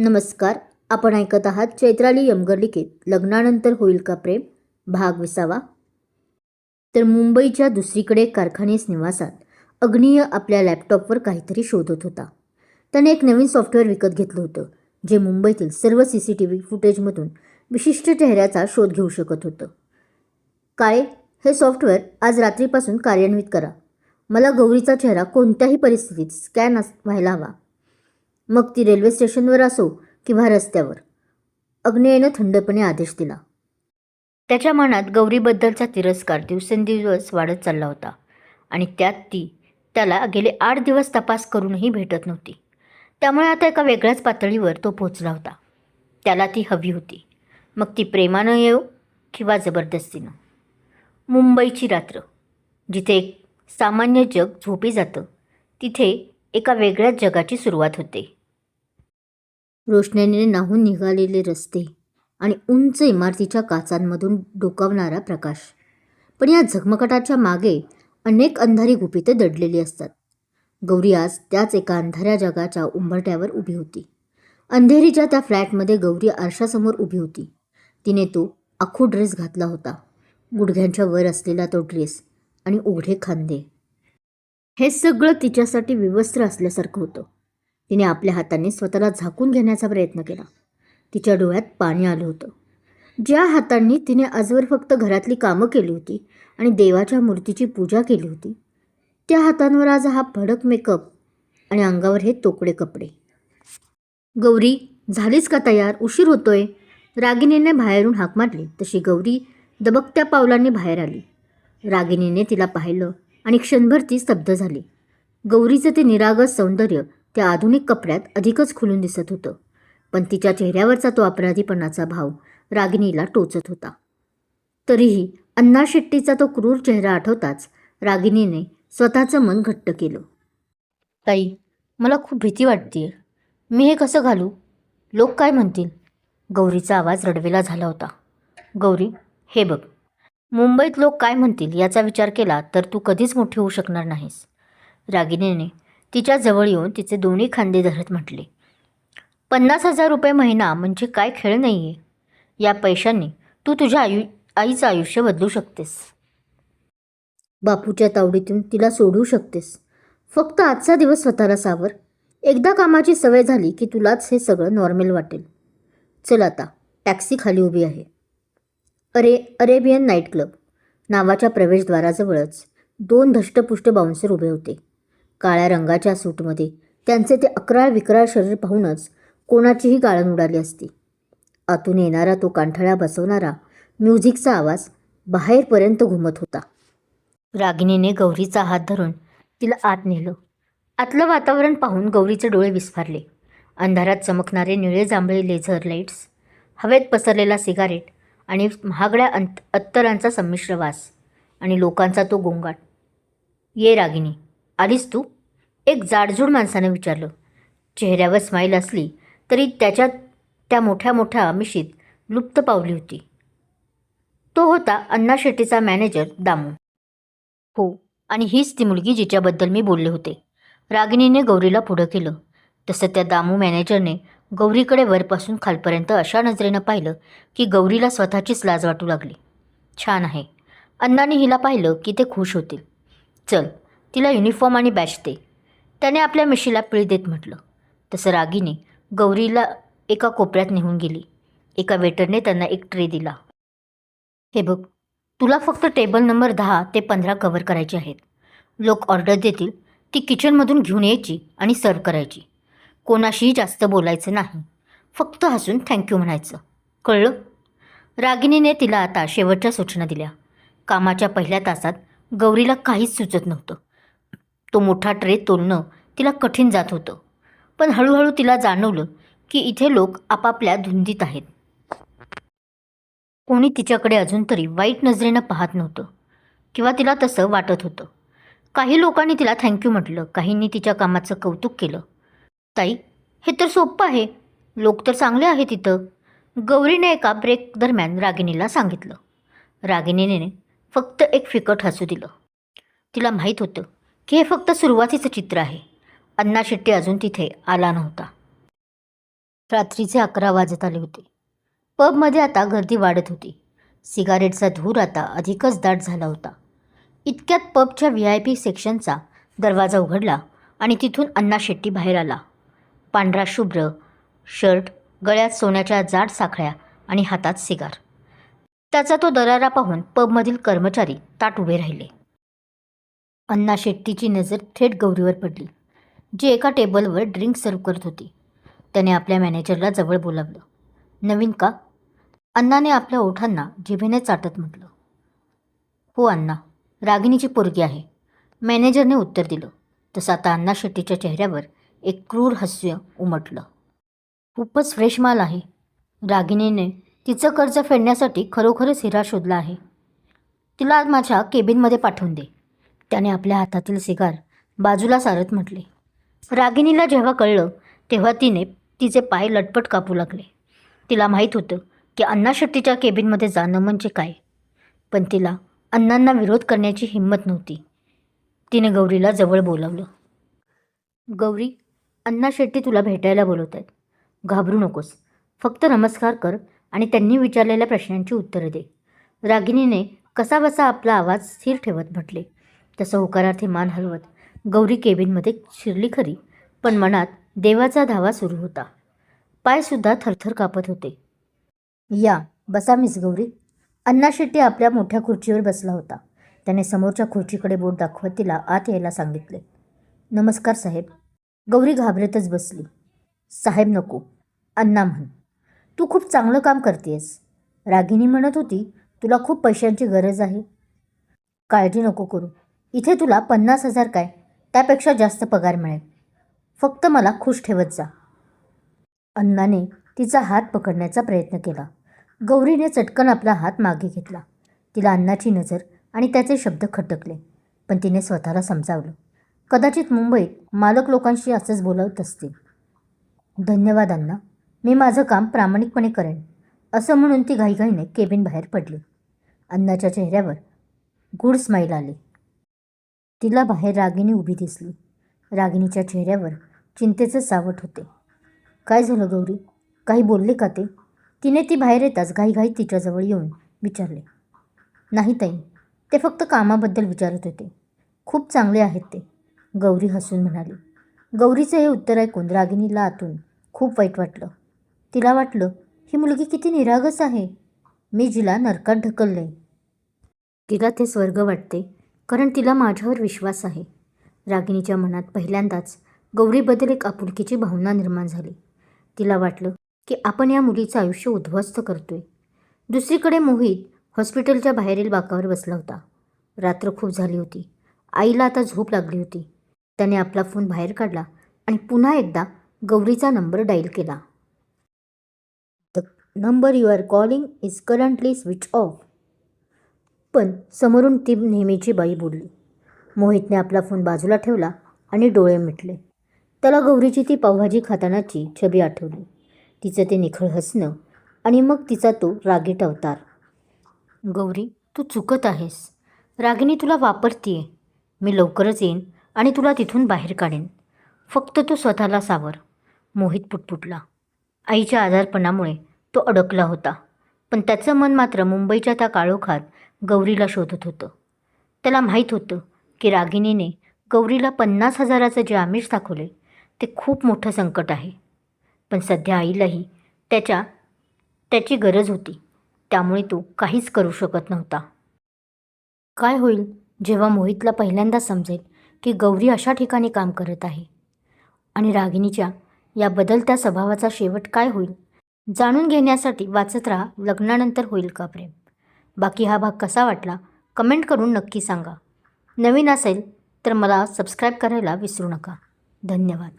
नमस्कार. आपण ऐकत आहात चैत्राली यमगर लिखित लग्नानंतर होईल का प्रेम भाग 20. तर मुंबईच्या दुसरीकडे कारखानेस निवासात अग्निय आपल्या लॅपटॉपवर काहीतरी शोधत होता. त्याने एक नवीन सॉफ्टवेअर विकत घेतलं होतं जे मुंबईतील सर्व CCTV फुटेजमधून विशिष्ट चेहऱ्याचा शोध घेऊ शकत होतं. काळे, हे सॉफ्टवेअर आज रात्रीपासून कार्यान्वित करा. मला गौरीचा चेहरा कोणत्याही परिस्थितीत स्कॅन व्हायला हवा, मग ती रेल्वे स्टेशनवर असो किंवा रस्त्यावर. अग्नेयनं थंडपणे आदेश दिला. त्याच्या मनात गौरीबद्दलचा तिरस्कार दिवसेंदिवस वाढत चालला होता आणि त्यात ती त्याला गेले 8 दिवस तपास करूनही भेटत नव्हती. त्यामुळे आता एका वेगळ्याच पातळीवर तो पोचला होता. त्याला ती हवी होती, मग ती प्रेमानं येऊ किंवा जबरदस्तीनं. मुंबईची रात्र, जिथे एक सामान्य जग झोपी जातं, तिथे एका वेगळ्याच जगाची सुरुवात होते. रोशनीने न्हाऊन निघालेले रस्ते आणि उंच इमारतीच्या काचांमधून डोकावणारा प्रकाश. पण या झगमगाटाच्या मागे अनेक अंधारी गुपितं दडलेली असतात. गौरी आज त्याच एका अंधाऱ्या जगाच्या उंबरठ्यावर उभी होती. अंधेरीच्या त्या फ्लॅटमध्ये गौरी आरशासमोर उभी होती. तिने तो आखू ड्रेस घातला होता, गुडघ्यांच्या वर असलेला तो ड्रेस आणि उघडे खांदे. हे सगळं तिच्यासाठी विवस्त्र असल्यासारखं होतं. तिने आपल्या हाताने स्वतःला झाकून घेण्याचा प्रयत्न केला. तिच्या डोळ्यात पाणी आलं होतं. ज्या हातांनी तिने आजवर फक्त घरातली कामं केली होती आणि देवाच्या मूर्तीची पूजा केली होती, त्या हातांवर आज हा भडक मेकअप आणि अंगावर हे तोकडे कपडे. गौरी, झालीच का तयार? उशीर होतोय. रागिनीने बाहेरून हाक मारली तशी गौरी दबकत्या पावलांनी बाहेर आली. रागिनीने तिला पाहिलं आणि क्षणभर ती स्तब्ध झाली. गौरीचं ते निरागस सौंदर्य त्या आधुनिक कपड्यात अधिकच खुलून दिसत होतं, पण तिच्या चेहऱ्यावरचा तो अपराधीपणाचा भाव रागिनीला टोचत होता. तरीही अन्ना शेट्टीचा तो क्रूर चेहरा आठवताच रागिनीने स्वतःचं मन घट्ट केलं. ताई, मला खूप भीती वाटतेय. मी हे कसं घालू? लोक काय म्हणतील? गौरीचा आवाज रडवेला झाला होता. गौरी, हे बघ, मुंबईत लोक काय म्हणतील याचा विचार केला तर तू कधीच मोठी होऊ शकणार नाहीस. रागिनीने तिच्या जवळ येऊन तिचे दोन्ही खांदे धरत म्हटले. 50,000 रुपये महिना म्हणजे काय खेळ नाही आहे. या पैशांनी तू तुझ्या आईचं आयुष्य बदलू शकतेस. बापूच्या तावडीतून तिला सोडवू शकतेस. फक्त आजचा दिवस स्वतःला सावर. एकदा कामाची सवय झाली की तुलाच हे सगळं नॉर्मल वाटेल. चल आता. टॅक्सी खाली उभी आहे. अरेबियन नाईट क्लब नावाच्या प्रवेशद्वाराजवळच 2 धष्टपुष्ट बाउन्सर उभे होते. काळ्या रंगाच्या सूटमध्ये त्यांचे ते अकराळ विक्राळ शरीर पाहूनच कोणाचीही गाळण उडाली असती. आतून येणारा तो कांठळ्या बसवणारा म्युझिकचा आवाज बाहेरपर्यंत घुमत होता. रागिनीने गौरीचा हात धरून तिला आत नेलं. आतलं वातावरण पाहून गौरीचे डोळे विस्फारले. अंधारात चमकणारे निळे जांभळे लेझर लाईट्स, हवेत पसरलेला सिगारेट आणि महागड्या अत्तरांचा संमिश्र वास आणि लोकांचा तो गोंगाट. ये रागिनी, आलीस तू? एक जाडजूड माणसाने विचारलं. चेहऱ्यावर स्माईल असली तरी त्याच्यात त्या मोठ्या मोठ्या मिशीत लुप्त पावली होती. तो होता अण्णा शेट्टीचा मॅनेजर दामू. हो, आणि हीच ती मुलगी जिच्याबद्दल मी बोलले होते. रागिनीने गौरीला पुढं केलं. तसं त्या दामू मॅनेजरने गौरीकडे वरपासून खालपर्यंत अशा नजरेनं पाहिलं की गौरीला स्वतःचीच लाज वाटू लागली. छान आहे. अण्णाने हिला पाहिलं की ते खुश होतील. चल, तिला युनिफॉर्म आणि बॅच दे, त्याने आपल्या मिशीला पिळ देत म्हटलं. तसं रागिनी गौरीला एका कोपऱ्यात नेऊन गेली. एका वेटरने त्यांना एक ट्रे दिला. हे बघ, तुला फक्त टेबल नंबर 10 ते 15 कव्हर करायचे आहेत. लोक ऑर्डर देतील ती किचनमधून घेऊन यायची आणि सर्व करायची. कोणाशीही जास्त बोलायचं नाही. फक्त हसून थँक्यू म्हणायचं. कळलं? रागिनीने तिला आता शेवटच्या सूचना दिल्या. कामाच्या पहिल्या तासात गौरीला काहीच सुचत नव्हतं. तो मोठा ट्रे तोलणं तिला कठीण जात होतं. पण हळूहळू तिला जाणवलं की इथे लोक आपापल्या धुंदीत आहेत. कोणी तिच्याकडे अजून तरी वाईट नजरेनं पाहत नव्हतं किंवा तिला तसं वाटत होतं. काही लोकांनी तिला थँक्यू म्हटलं, काहींनी तिच्या कामाचं कौतुक केलं. ताई, हे तर सोपं आहे. लोक तर चांगले आहेत इथं, गौरीने एका ब्रेक दरम्यान रागिनीला सांगितलं. रागिनीने फक्त एक फिकट हसू दिलं. तिला माहीत होतं की हे फक्त सुरुवातीचं चित्र आहे. अण्णा शेट्टी अजून तिथे आला नव्हता. रात्रीचे 11 वाजत आले होते. पबमध्ये आता गर्दी वाढत होती. सिगारेटचा धूर आता अधिकच दाट झाला होता. इतक्यात पबच्या VIP सेक्शनचा दरवाजा उघडला आणि तिथून अण्णा शेट्टी बाहेर आला. पांढरा शुभ्र शर्ट, गळ्यात सोन्याच्या जाड साखळ्या आणि हातात सिगार. त्याचा तो दरारा पाहून पबमधील कर्मचारी ताट उभे राहिले. अण्णा शेट्टीची नजर थेट गौरीवर पडली, जी एका टेबलवर ड्रिंक सर्व करत होती. त्याने आपल्या मॅनेजरला जवळ बोलावलं. नवीन का? अण्णाने आपल्या ओठांना जिभेने चाटत म्हटलं. हो अण्णा, रागिणीची पोरगी आहे, मॅनेजरने उत्तर दिलं. तसं आता अण्णा शेट्टीच्या चेहऱ्यावर एक क्रूर हास्य उमटलं. खूपच फ्रेश माल आहे. रागिणीने तिचं कर्ज फेडण्यासाठी खरोखरच हिरा शोधला आहे. तिला आज माझ्या केबिनमध्ये पाठवून दे, त्याने आपल्या हातातील सिगार बाजूला सारत म्हटले. रागिणीला जेव्हा कळलं तेव्हा तिने तिचे पाय लटपट कापू लागले. तिला माहीत होतं की अण्णा शेट्टीच्या केबिनमध्ये जाणं म्हणजे काय, पण तिला अण्णांना विरोध करण्याची हिंमत नव्हती. तिने गौरीला जवळ बोलावलं. गौरी, अण्णा शेट्टी तुला भेटायला बोलवत आहेत. घाबरू नकोस, फक्त नमस्कार कर आणि त्यांनी विचारलेल्या प्रश्नांची उत्तरं दे. रागिणीने कसाबसा आपला आवाज स्थिर ठेवत म्हटले. तसं होकारार्थी मान हलवत गौरी केबिनमध्ये शिरली खरी, पण मनात देवाचा धावा सुरू होता. पायसुद्धा थरथर कापत होते. या बसा मिस गौरी. अण्णा शेट्टी आपल्या मोठ्या खुर्चीवर बसला होता. त्याने समोरच्या खुर्चीकडे बोट दाखवत तिला आत यायला सांगितले. नमस्कार साहेब. गौरी घाबरतच बसली. साहेब नको, अण्णा म्हण. तू खूप चांगलं काम करतेस. रागिणी म्हणत होती तुला खूप पैशांची गरज आहे. काळजी नको करू, इथे तुला 50,000 काय त्यापेक्षा जास्त पगार मिळेल. फक्त मला खुश ठेवत जा. अण्णाने तिचा हात पकडण्याचा प्रयत्न केला. गौरीने चटकन आपला हात मागे घेतला. तिला अण्णाची नजर आणि त्याचे शब्द खटकले, पण तिने स्वतःला समजावलं. कदाचित मुंबईत मालक लोकांशी असंच बोलत असतील. धन्यवाद अण्णा, मी माझं काम प्रामाणिकपणे करेन, असं म्हणून ती घाईघाईने केबिन बाहेर पडली. अण्णाच्या चेहऱ्यावर गूढ स्माईल आली. तिला बाहेर रागिणी उभी दिसली. रागिणीच्या चेहऱ्यावर चिंतेचे सावट होते. काय झालं गौरी, काही बोलले का ते? तिने ती बाहेर येताच घाईघाईत तिच्याजवळ येऊन विचारले. नाही ताई, ते फक्त कामाबद्दल विचारत होते. खूप चांगले आहेत ते, गौरी हसून म्हणाली. गौरीचं हे उत्तर ऐकून रागिणीला आतून खूप वाईट वाटलं. तिला वाटलं ही मुलगी किती निरागस आहे. मी जिला नरकात ढकलले. तिला ते स्वर्ग वाटते, कारण तिला माझ्यावर विश्वास आहे. रागिणीच्या मनात पहिल्यांदाच गौरीबद्दल एक आपुलकीची भावना निर्माण झाली. तिला वाटलं की आपण या मुलीचं आयुष्य उद्ध्वस्त करतोय. दुसरीकडे मोहित हॉस्पिटलच्या बाहेरील बाकावर बसला होता. रात्र खूप झाली होती. आईला आता झोप लागली होती. त्याने आपला फोन बाहेर काढला आणि पुन्हा एकदा गौरीचा नंबर डायल केला. The number you are calling is currently switch off. पण समोरून ती नेहमीची बाई बोलली. मोहितने आपला फोन बाजूला ठेवला आणि डोळे मिटले. त्याला गौरीची ती पावभाजी खातानाची छबी आठवली. तिचं ते निखळ हसणं आणि मग तिचा तो रागीट अवतार. गौरी, तू चुकत आहेस. रागिणी तुला वापरतीये. मी लवकरच येईन आणि तुला तिथून बाहेर काढेन. फक्त तू स्वतःला सावर. मोहित पुटपुटला. आईच्या आजारपणामुळे तो अडकला होता, पण त्याचं मन मात्र मुंबईच्या त्या काळोखात गौरीला शोधत होतं. त्याला माहीत होतं की रागिणीने गौरीला 50,000चं जे आमिष दाखवले ते खूप मोठं संकट आहे. पण सध्या आईलाही त्याची गरज होती, त्यामुळे तो काहीच करू शकत नव्हता. काय होईल जेव्हा मोहितला पहिल्यांदा समजेल की गौरी अशा ठिकाणी काम करत आहे? आणि रागिणीच्या या बदलत्या स्वभावाचा शेवट काय होईल? जाणून घेण्यासाठी वाचत राहा लग्नानंतर होईल का प्रेम. बाकी हा भाग कसा वाटला कमेंट करून नक्की सांगा. नवीन असेल तर मला सबस्क्राईब करायला विसरू नका. धन्यवाद.